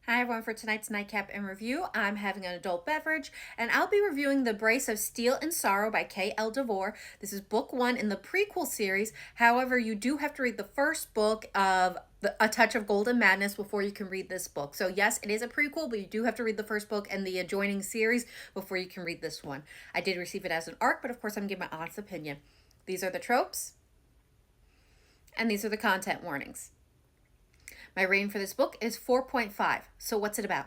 Hi everyone, for tonight's Nightcap and review, I'm having an adult beverage, and I'll be reviewing The Brace of Steel and Sorrow by K.L. DeVore. This is book one in the prequel series. However, you do have to read the first book of A Touch of Golden Madness before you can read this book. So yes, it is a prequel, but you do have to read the first book and the adjoining series before you can read this one. I did receive it as an ARC, but of course I'm giving my honest opinion. These are the tropes, and these are the content warnings. My rating for this book is 4.5. So what's it about?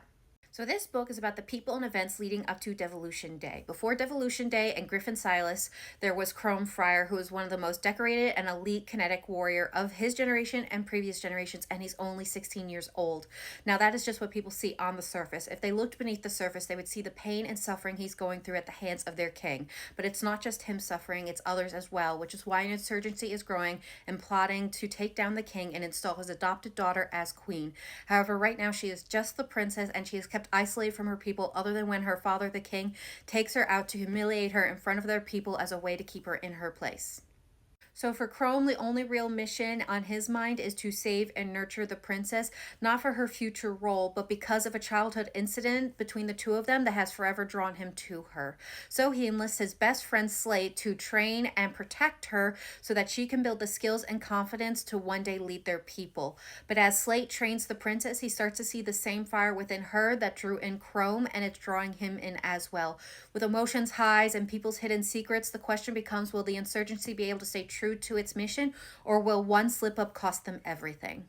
So this book is about the people and events leading up to Devolution Day. Before Devolution Day and Griffin Silas, there was Chrome Friar, who is one of the most decorated and elite kinetic warrior of his generation and previous generations, and he's only 16 years old. Now that is just what people see on the surface. If they looked beneath the surface, they would see the pain and suffering he's going through at the hands of their king. But it's not just him suffering, it's others as well, which is why an insurgency is growing and plotting to take down the king and install his adopted daughter as queen. However, right now she is just the princess, and she is kept isolated from her people other than when her father, the king, takes her out to humiliate her in front of their people as a way to keep her in her place. So for Chrome, the only real mission on his mind is to save and nurture the princess, not for her future role, but because of a childhood incident between the two of them that has forever drawn him to her. So he enlists his best friend Slate to train and protect her so that she can build the skills and confidence to one day lead their people. But as Slate trains the princess, he starts to see the same fire within her that drew in Chrome, and it's drawing him in as well. With emotions highs and people's hidden secrets, the question becomes, will the insurgency be able to stay true to its mission, or will one slip up cost them everything?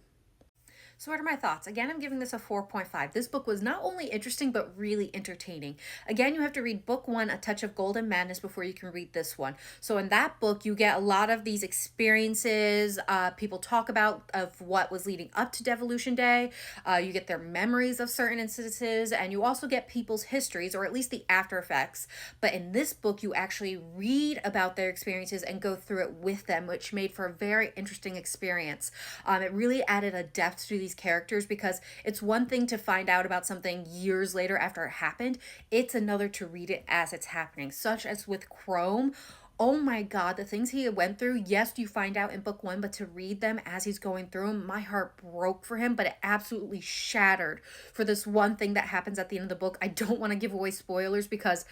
So what are my thoughts? Again, I'm giving this a 4.5. This book was not only interesting, but really entertaining. Again, you have to read book one, A Touch of Golden Madness, before you can read this one. So in that book, you get a lot of these experiences people talk about of what was leading up to Devolution Day. You get their memories of certain instances, and you also get people's histories, or at least the after effects. But in this book, you actually read about their experiences and go through it with them, which made for a very interesting experience. It really added a depth to these characters, because it's one thing to find out about something years later after it happened. It's another to read it as it's happening, such as with Chrome. Oh my God, the things he went through. Yes, you find out in book one, but to read them as he's going through them, my heart broke for him, but it absolutely shattered for this one thing that happens at the end of the book. I don't want to give away spoilers because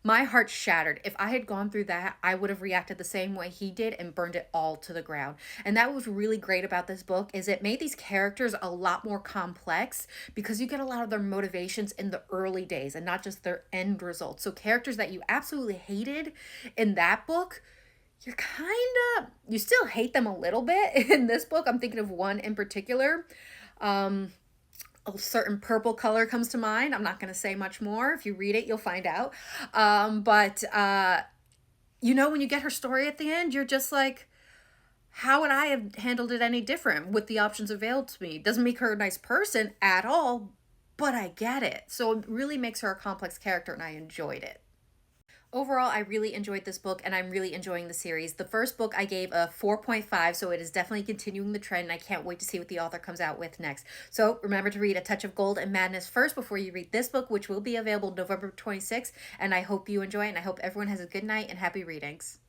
my heart shattered. If I had gone through that, I would have reacted the same way he did and burned it all to the ground. And that was really great about this book, is it made these characters a lot more complex, because you get a lot of their motivations in the early days and not just their end results. So characters that you absolutely hated in that book, you still hate them a little bit in this book. I'm thinking of one in particular. A certain purple color comes to mind. I'm not going to say much more. If you read it, you'll find out. But when you get her story at the end, you're just like, how would I have handled it any different with the options available to me? Doesn't make her a nice person at all, but I get it. So it really makes her a complex character, and I enjoyed it. Overall, I really enjoyed this book, and I'm really enjoying the series. The first book I gave a 4.5, so it is definitely continuing the trend, and I can't wait to see what the author comes out with next. So remember to read A Touch of Gold and Madness first before you read this book, which will be available November 26th, and I hope you enjoy it, and I hope everyone has a good night and happy readings.